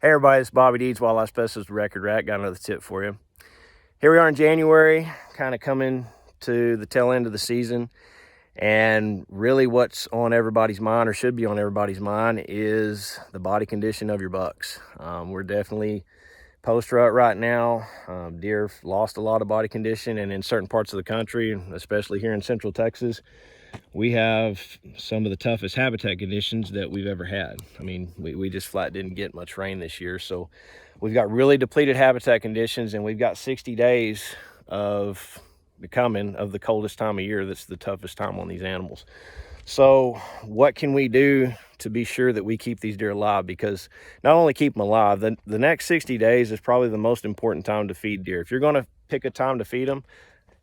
Hey everybody, it's Bobby Deeds, Wildlife Specialist with Record Rack. Got another tip for you. Here we are in January, kind of coming to the tail end of the season. And really what's on everybody's mind, or should be on everybody's mind, is the body condition of your bucks. We're definitely post-rut right now. Deer lost a lot of body condition, and in certain parts of the country, especially here in Central Texas, we have some of the toughest habitat conditions that we've ever had. I mean, we just flat didn't get much rain this year. So we've got really depleted habitat conditions, and we've got 60 days of the coming of the coldest time of year. That's the toughest time on these animals. So what can we do to be sure that we keep these deer alive? Because not only keep them alive, the next 60 days is probably the most important time to feed deer. If you're going to pick a time to feed them,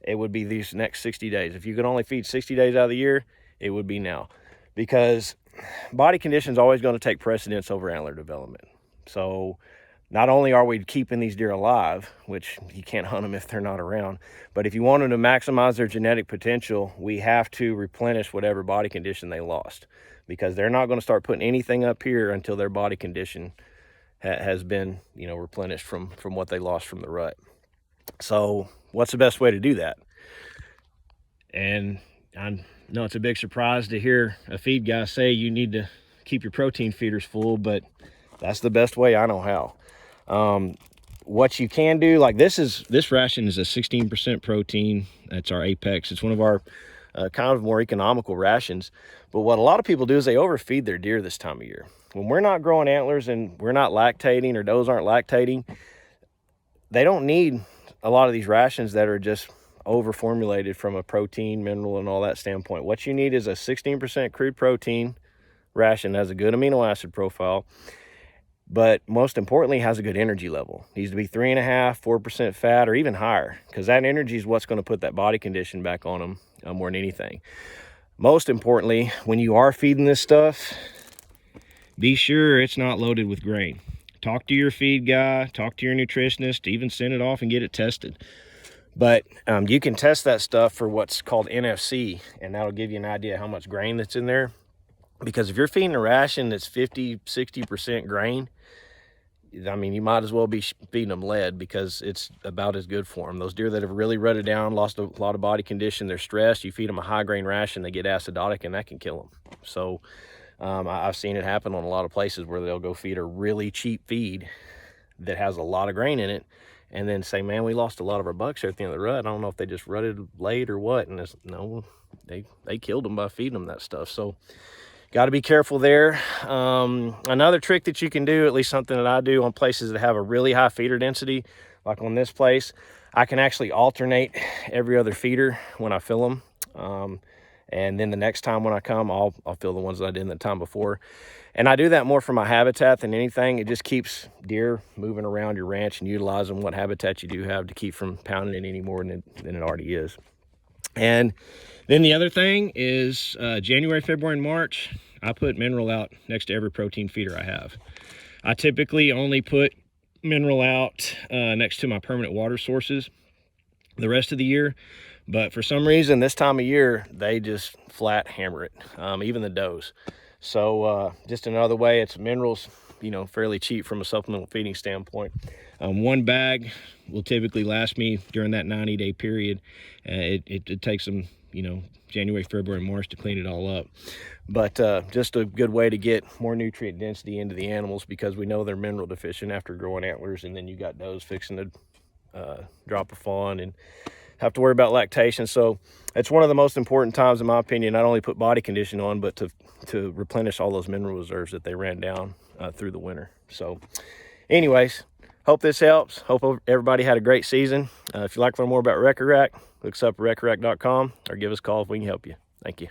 it would be these next 60 days. If you could only feed 60 days out of the year, it would be now, because body condition is always going to take precedence over antler development. So not only are we keeping these deer alive, which you can't hunt them if they're not around, but if you want them to maximize their genetic potential, we have to replenish whatever body condition they lost, because they're not going to start putting anything up here until their body condition has been, replenished from what they lost from the rut. So what's the best way to do that? And I know it's a big surprise to hear a feed guy say you need to keep your protein feeders full, but that's the best way I know how. What you can do, like this ration is a 16% protein. That's our apex. It's one of our kind of more economical rations. But what a lot of people do is they overfeed their deer this time of year. When we're not growing antlers and we're not lactating, or does aren't lactating, they don't need a lot of these rations that are just over formulated from a protein, mineral, and all that standpoint. What you need is a 16% crude protein ration that has a good amino acid profile, but most importantly has a good energy level. It needs to be 3.5%, 4% fat, or even higher, because that energy is what's going to put that body condition back on them more than anything. Most importantly, when you are feeding this stuff, be sure it's not loaded with grain. Talk to your feed guy, talk to your nutritionist, even send it off and get it tested. But you can test that stuff for what's called NFC, and that'll give you an idea how much grain that's in there. Because if you're feeding a ration that's 50-60% grain, I mean, you might as well be feeding them lead, because it's about as good for them. Those deer that have really rutted down, lost a lot of body condition, they're stressed, you feed them a high grain ration, they get acidotic, and that can kill them. So I've seen it happen on a lot of places where they'll go feed a really cheap feed that has a lot of grain in it, and then say, man, we lost a lot of our bucks here at the end of the rut. I don't know if they just rutted late or what. And no, they killed them by feeding them that stuff. So got to be careful there. Another trick that you can do, at least something that I do on places that have a really high feeder density, like on this place, I can actually alternate every other feeder when I fill them. And then the next time when I come, I'll fill the ones that I did the time before. And I do that more for my habitat than anything. It just keeps deer moving around your ranch and utilizing what habitat you do have to keep from pounding it any more than it already is. And then the other thing is January, February, and March, I put mineral out next to every protein feeder I have. I typically only put mineral out next to my permanent water sources the rest of the year. But for some reason, this time of year, they just flat hammer it, even the does. So just another way, it's minerals, fairly cheap from a supplemental feeding standpoint. One bag will typically last me during that 90-day period. It takes them, January, February, and March to clean it all up. But just a good way to get more nutrient density into the animals, because we know they're mineral deficient after growing antlers, and then you got does fixing to drop a fawn and have to worry about lactation. So it's one of the most important times, in my opinion, not only put body condition on, but to replenish all those mineral reserves that they ran down through the winter. So anyways, hope this helps. Hope everybody had a great season. If you'd like to learn more about Record Rack, look us up at recordrack.com, or give us a call if we can help you. Thank you.